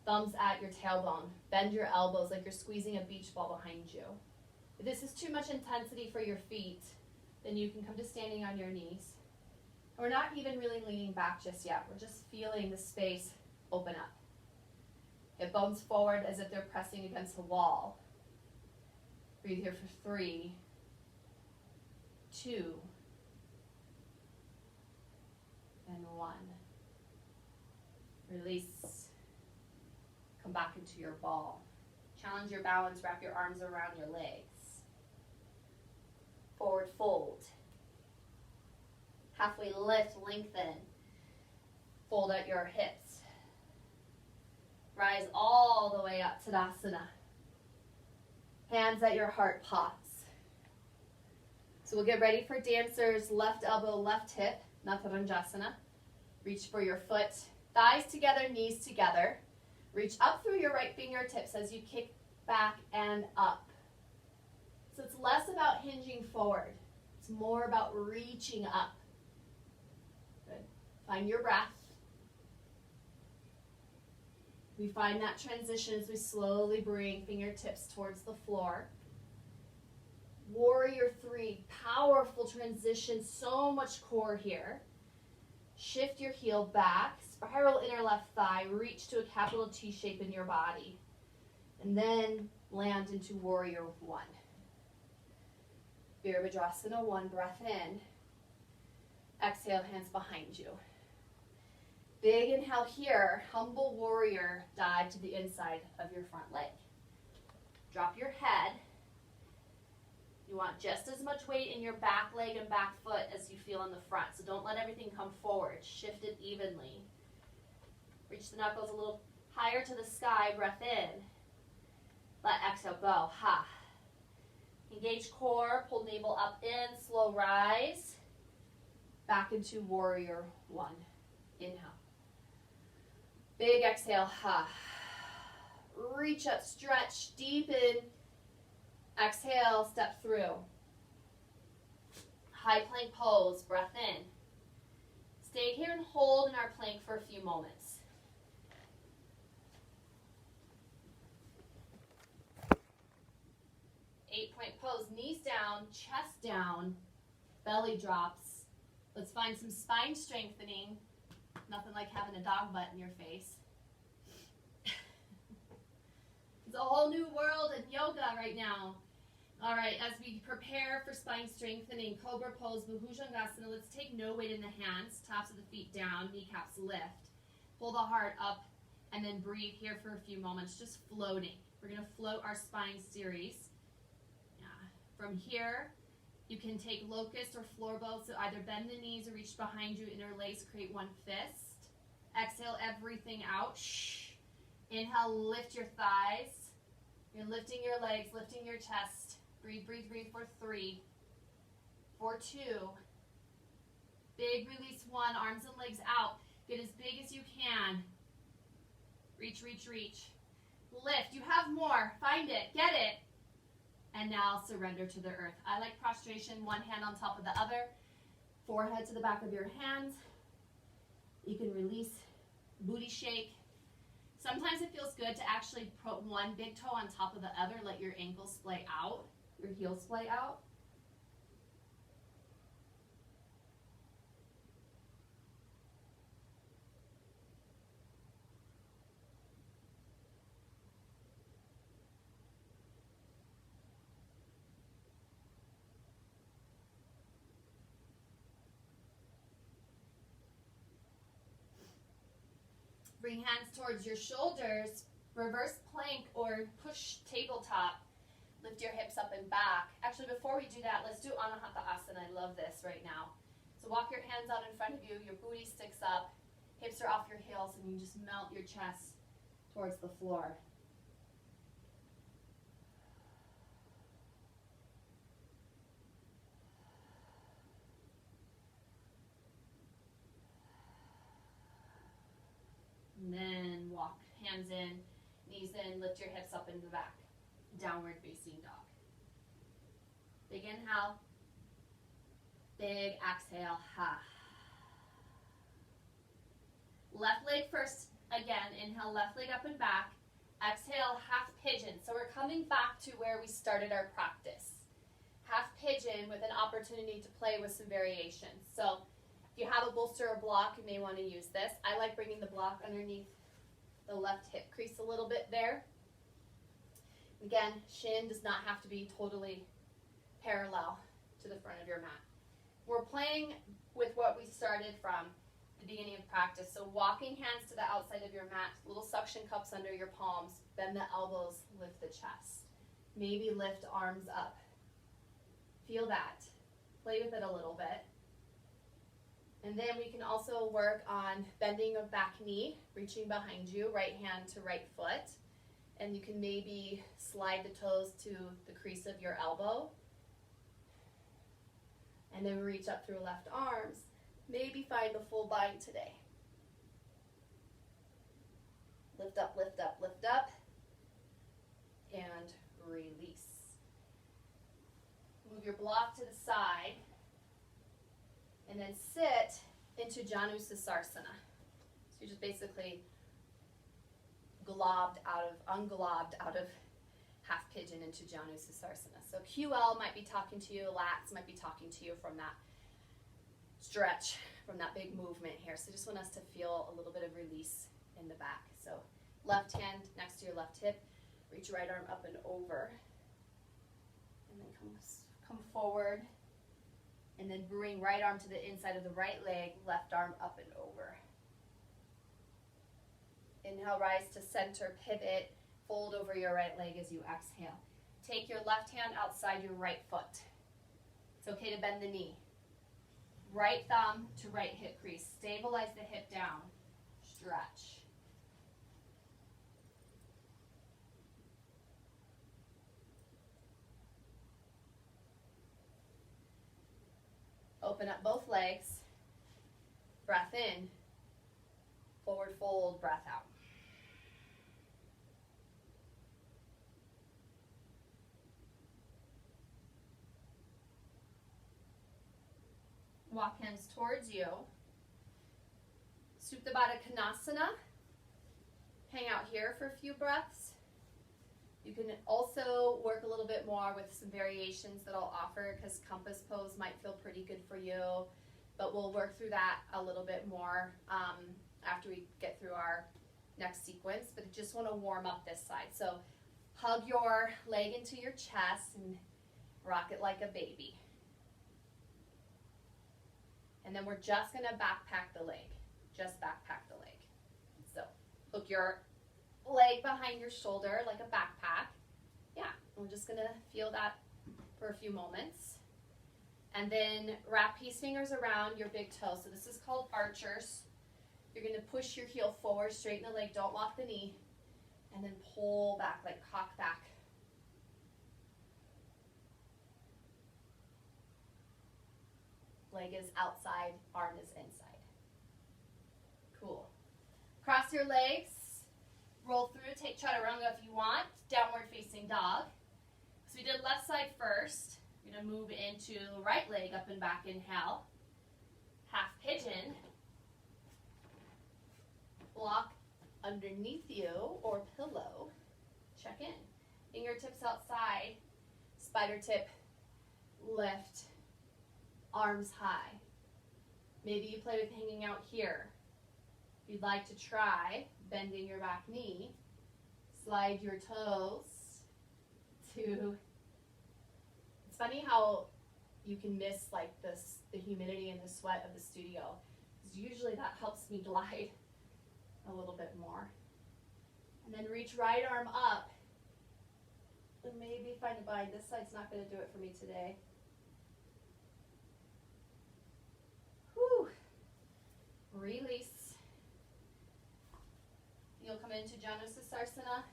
thumbs at your tailbone. Bend your elbows like you're squeezing a beach ball behind you. If this is too much intensity for your feet, then you can come to standing on your knees. We're not even really leaning back just yet. We're just feeling the space open up. Hip bones forward as if they're pressing against a wall. Breathe here for 3, 2, and 1. Release. Come back into your ball. Challenge your balance. Wrap your arms around your legs. Forward fold. Halfway lift, lengthen. Fold out your hips. Rise all the way up, Tadasana. Hands at your heart, pause. So we'll get ready for dancers, left elbow, left hip, Natharanjasana. Reach for your foot, thighs together, knees together. Reach up through your right fingertips as you kick back and up. So it's less about hinging forward. It's more about reaching up. Good. Find your breath. We find that transition as we slowly bring fingertips towards the floor. Warrior 3, powerful transition, so much core here. Shift your heel back, spiral inner left thigh, reach to a capital T shape in your body. And then land into Warrior 1. Virabhadrasana 1, breath in. Exhale, hands behind you. Big inhale here, humble warrior, dive to the inside of your front leg. Drop your head. You want just as much weight in your back leg and back foot as you feel in the front. So don't let everything come forward. Shift it evenly. Reach the knuckles a little higher to the sky. Breath in. Let exhale go. Ha. Engage core. Pull navel up in. Slow rise. Back into Warrior 1. Inhale. Big exhale. Ha. Reach up. Stretch. Deepen. Exhale, step through. High plank pose, breath in. Stay here and hold in our plank for a few moments. Eight-point pose, knees down, chest down, belly drops. Let's find some spine strengthening. Nothing like having a dog butt in your face. It's a whole new world in yoga right now. All right, as we prepare for spine strengthening, Cobra pose, Bhujangasana, let's take no weight in the hands, tops of the feet down, kneecaps lift. Pull the heart up, and then breathe here for a few moments, just floating. We're gonna float our spine series. From here, you can take locust or floor boat, so either bend the knees or reach behind you, interlace, create one fist. Exhale everything out. Shh. Inhale, lift your thighs. You're lifting your legs, lifting your chest. Breathe, breathe, breathe for 3, for 2. Big release 1, arms and legs out. Get as big as you can. Reach, reach, reach. Lift, you have more. Find it, get it. And now surrender to the earth. I like prostration, one hand on top of the other. Forehead to the back of your hands. You can release, booty shake. Sometimes it feels good to actually put one big toe on top of the other, let your ankles splay out, your heels splay out. Bring hands towards your shoulders, reverse plank or push tabletop. Lift your hips up and back. Actually, before we do that, let's do Anahata Asana. I love this right now. So walk your hands out in front of you, your booty sticks up, hips are off your heels, and you just melt your chest towards the floor. And then walk hands in, knees in, lift your hips up into the back. Downward facing dog. Big inhale. Big exhale. Ha. Left leg first. Again, inhale, left leg up and back. Exhale, half pigeon. So we're coming back to where we started our practice. Half pigeon with an opportunity to play with some variations. So If you have a bolster or block, you may want to use this. I like bringing the block underneath the left hip crease a little bit there. Again, shin does not have to be totally parallel to the front of your mat. We're playing with what we started from the beginning of practice. So walking hands to the outside of your mat, little suction cups under your palms, bend the elbows, lift the chest. Maybe lift arms up. Feel that. Play with it a little bit. And then we can also work on bending a back knee, reaching behind you, right hand to right foot. And you can maybe slide the toes to the crease of your elbow. And then reach up through left arms. Maybe find the full bind today. Lift up, lift up, lift up. And release. Move your block to the side. And then sit into Janusarsana. So you're just basically unglobed out of half pigeon into Janusarsana. So QL might be talking to you, lats might be talking to you from that stretch, from that big movement here. So just want us to feel a little bit of release in the back. So left hand next to your left hip, reach right arm up and over. And then come forward. And then bring right arm to the inside of the right leg, left arm up and over. Inhale, rise to center, pivot, fold over your right leg as you exhale. Take your left hand outside your right foot. It's okay to bend the knee. Right thumb to right hip crease. Stabilize the hip down. Stretch. Open up both legs. Breath in. Forward fold, breath out. Walk hands towards you. Supta Baddha Konasana. Hang out here for a few breaths. You can also work a little bit more with some variations that I'll offer because compass pose might feel pretty good for you, but we'll work through that a little bit more after we get through our next sequence. But I just want to warm up this side. So hug your leg into your chest and rock it like a baby. And then we're just going to backpack the leg. Just backpack the leg. So hook your leg behind your shoulder like a backpack. Yeah, we're just going to feel that for a few moments. And then wrap peace fingers around your big toe. So this is called archers. You're going to push your heel forward, straighten the leg, don't lock the knee, and then pull back, like cock back. Leg is outside, arm is inside. Cool. Cross your legs, roll through, take chaturanga if you want, downward facing dog. So we did left side first. We're going to move into the right leg, up and back, inhale. Half pigeon. Block underneath you or pillow. Check in. Fingertips outside, spider tip, lift. Arms high. Maybe you play with hanging out here. If you'd like to try bending your back knee, slide your toes to, it's funny how you can miss like this, the humidity and the sweat of the studio. Because usually that helps me glide a little bit more. And then reach right arm up and maybe find a bind. This side's not going to do it for me today. Whew. Release. You'll come into Janusarsana,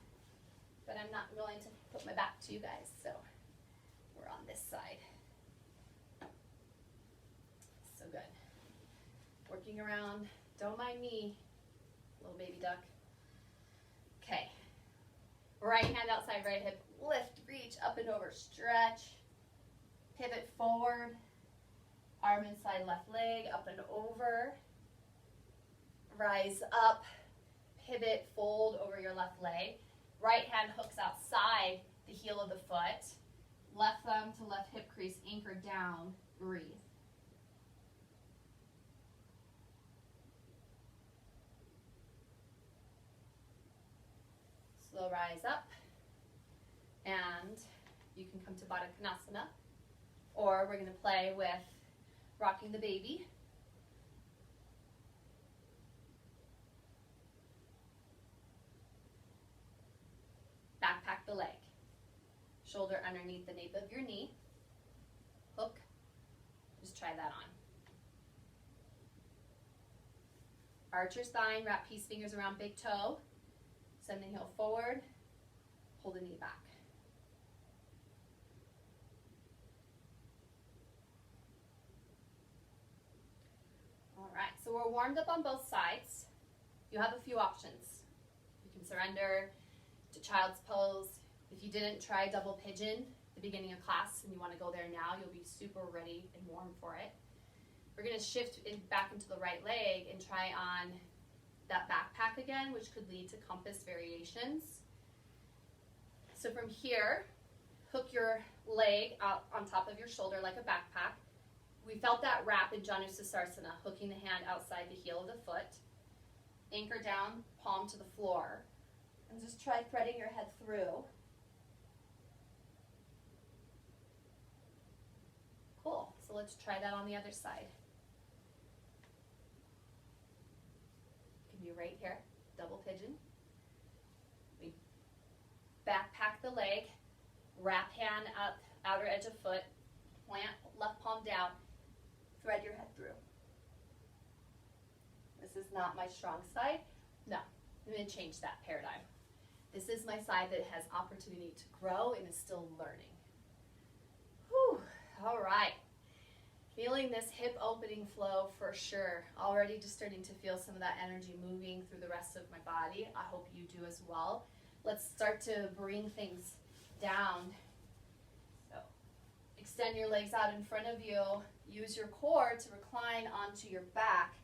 but I'm not willing to put my back to you guys, so we're on this side. So good. Working around, don't mind me, little baby duck. Okay. Right hand outside right hip, lift, reach, up and over, stretch, pivot forward. Arm inside left leg, up and over. Rise up, pivot, fold over your left leg. Right hand hooks outside the heel of the foot. Left thumb to left hip crease, anchor down, breathe. slow rise up. And you can come to Baddha Konasana, or we're going to play with rocking the baby. Backpack the leg. Shoulder underneath the nape of your knee. Hook. Just try that on. Archer spine, wrap peace fingers around big toe. Send the heel forward. Hold the knee back. All right, so we're warmed up on both sides. You have a few options. You can surrender to child's pose. If you didn't try double pigeon at the beginning of class and you want to go there now, you'll be super ready and warm for it. We're going to shift back into the right leg and try on that backpack again, which could lead to compass variations. So from here, hook your leg out on top of your shoulder like a backpack. We felt that wrap in Janu Susarsana, hooking the hand outside the heel of the foot. Anchor down, palm to the floor. And just try threading your head through. Cool. So let's try that on the other side. Can be right here, double pigeon. We backpack the leg, wrap hand up, outer edge of foot, plant left palm down, thread your head through. This is not my strong side. No, I'm going to change that paradigm. This is my side that has opportunity to grow and is still learning. Whew, all right. Feeling this hip opening flow for sure. Already just starting to feel some of that energy moving through the rest of my body. I hope you do as well. Let's start to bring things down. So extend your legs out in front of you. Use your core to recline onto your back.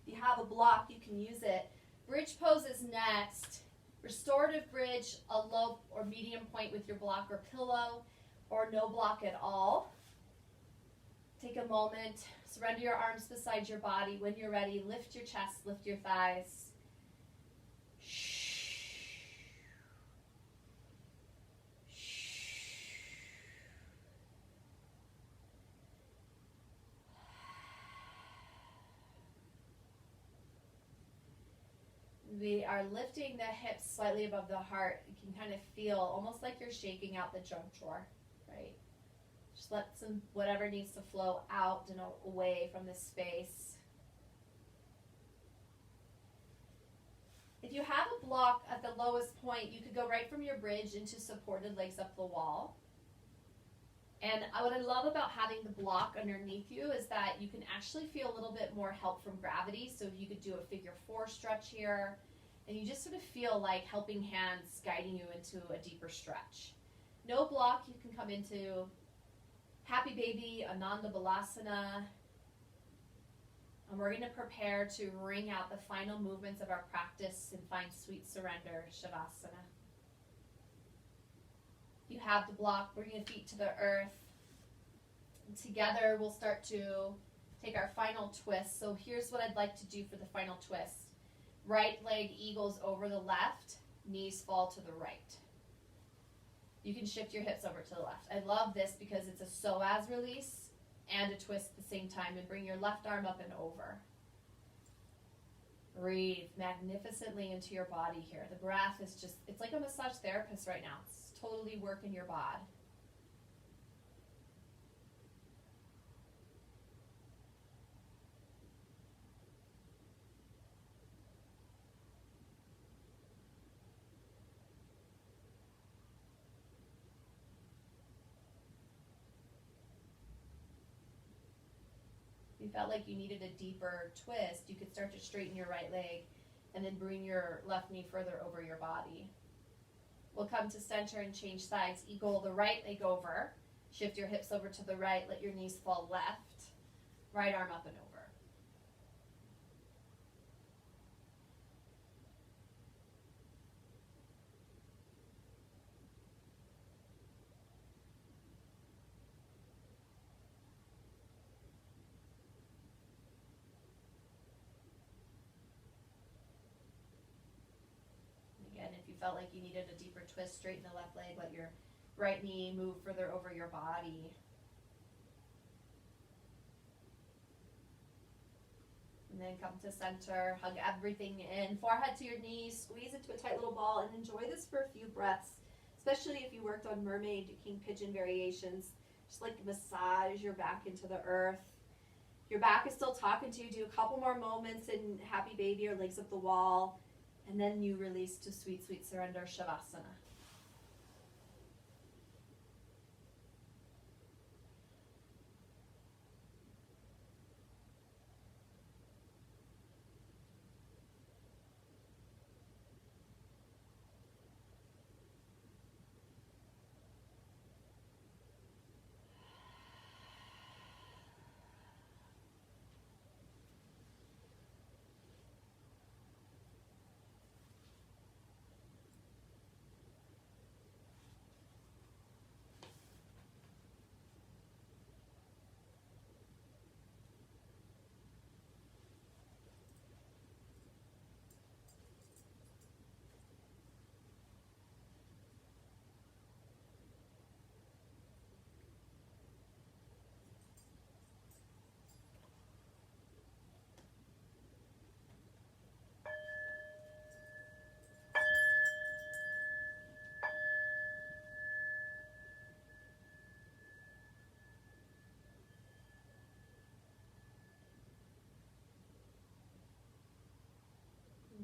If you have a block, you can use it. Bridge pose is next. Restorative bridge, a low or medium point with your block or pillow, or no block at all. Take a moment, surrender your arms beside your body. When you're ready, lift your chest, lift your thighs. We are lifting the hips slightly above the heart. You can kind of feel almost like you're shaking out the junk drawer, right? Just let some, whatever needs to flow out and away from this space. If you have a block at the lowest point, you could go right from your bridge into supported legs up the wall. And what I love about having the block underneath you is that you can actually feel a little bit more help from gravity. So if you could do a figure 4 stretch here, and you just sort of feel like helping hands guiding you into a deeper stretch. No block, you can come into Happy Baby, Ananda Balasana. And we're going to prepare to ring out the final movements of our practice and find sweet surrender, Shavasana. You have the block, bring your feet to the earth. And together we'll start to take our final twist. So here's what I'd like to do for the final twist. Right leg eagles over the left, knees fall to the right. You can shift your hips over to the left. I love this because it's a psoas release and a twist at the same time. And bring your left arm up and over. Breathe magnificently into your body here. The breath is just, it's like a massage therapist right now. It's totally working your bod. If you felt like you needed a deeper twist, you could start to straighten your right leg and then bring your left knee further over your body. We'll come to center and change sides. Eagle the right leg over. Shift your hips over to the right. Let your knees fall left. Right arm up and over. felt like you needed a deeper twist, straighten the left leg, let your right knee move further over your body. And then come to center, hug everything in, forehead to your knees, squeeze into a tight little ball, and enjoy this for a few breaths, especially if you worked on mermaid, king pigeon variations. Just like massage your back into the earth. Your back is still talking to you. Do a couple more moments in happy baby or legs up the wall, and then you release to sweet, sweet surrender, Shavasana.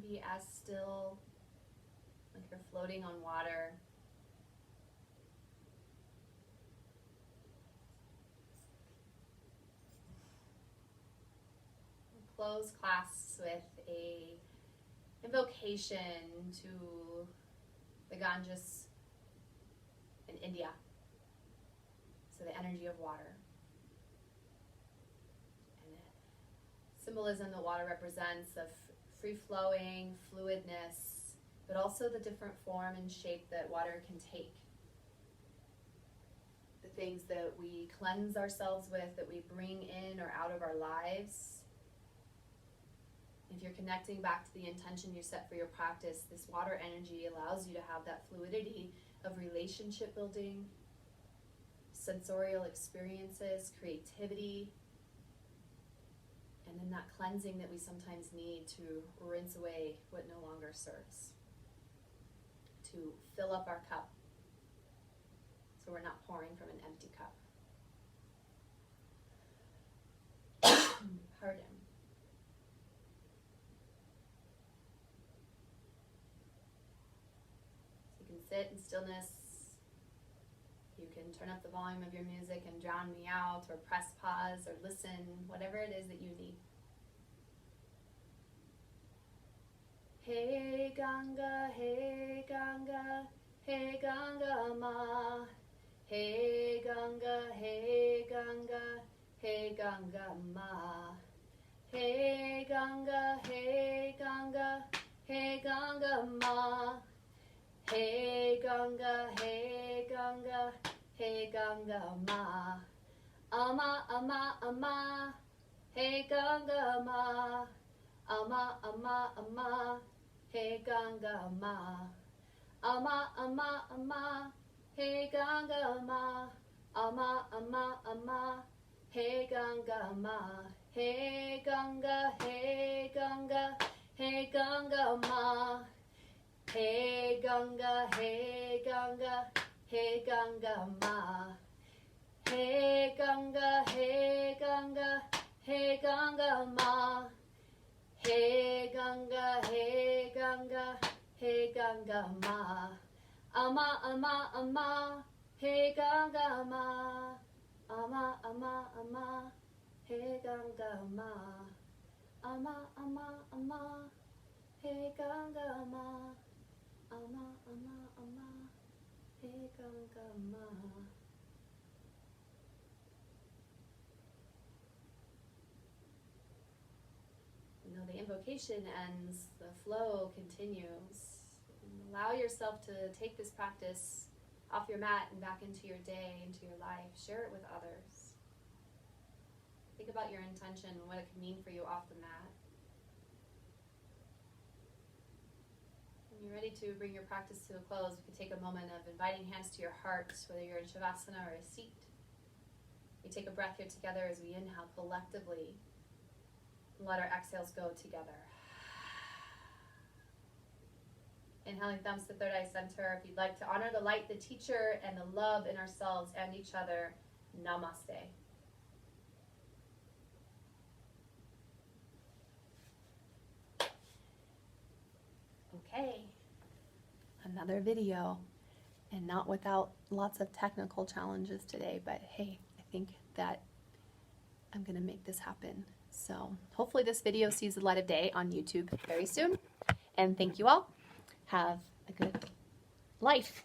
Be as still, like you're floating on water. We'll close class with a invocation to the Ganges in India. So the energy of water. And the symbolism that water represents of free-flowing, fluidness, but also the different form and shape that water can take. The things that we cleanse ourselves with, that we bring in or out of our lives. If you're connecting back to the intention you set for your practice, this water energy allows you to have that fluidity of relationship building, sensorial experiences, creativity, and then that cleansing that we sometimes need to rinse away what no longer serves, to fill up our cup so we're not pouring from an empty cup. Pardon. So you can sit in stillness. You can turn up the volume of your music and drown me out, or press pause, or listen, whatever it is that you need. Hey Ganga, hey Ganga, hey Ganga Ma. Hey Ganga, hey Ganga, hey Ganga Ma. Hey Ganga, hey Ganga, hey Ganga Ma. Hey Ganga, hey Ganga, hey Ganga Ma. Ama, ama, ama. Hey Ganga Ma. Ama, ama, ama. Hey Ganga Ma. Ama, ama, ama. Hey Ganga Ma. Ama, ama, ama. Hey Ganga Ma. Hey Ganga, hey Ganga, hey Ganga Ma. Hey Ganga, hey Ganga, hey Ganga Ma. Hey Ganga, hey Ganga, hey Ganga Ma. Hey Ganga, hey Ganga, hey Ganga Ma. Ama, ama, ama. Hey Ganga Ma. Ama, ama, ama. Hey Ganga Ma. Ama, ama, ama. Hey Ganga Ma. Ama, ama, ama. Hey Ganga Ma. You know, the invocation ends, the flow continues. And allow yourself to take this practice off your mat and back into your day, into your life. Share it with others. Think about your intention and what it can mean for you off the mat. When you're ready to bring your practice to a close, we could take a moment of inviting hands to your heart, whether you're in Shavasana or a seat. We take a breath here together as we inhale collectively. Let our exhales go together. Inhaling thumbs to third eye center. If you'd like to honor the light, the teacher, and the love in ourselves and each other, namaste. Okay, another video, and not without lots of technical challenges today, but hey, I think that I'm gonna make this happen. So hopefully this video sees the light of day on YouTube very soon, and thank you all. Have a good life.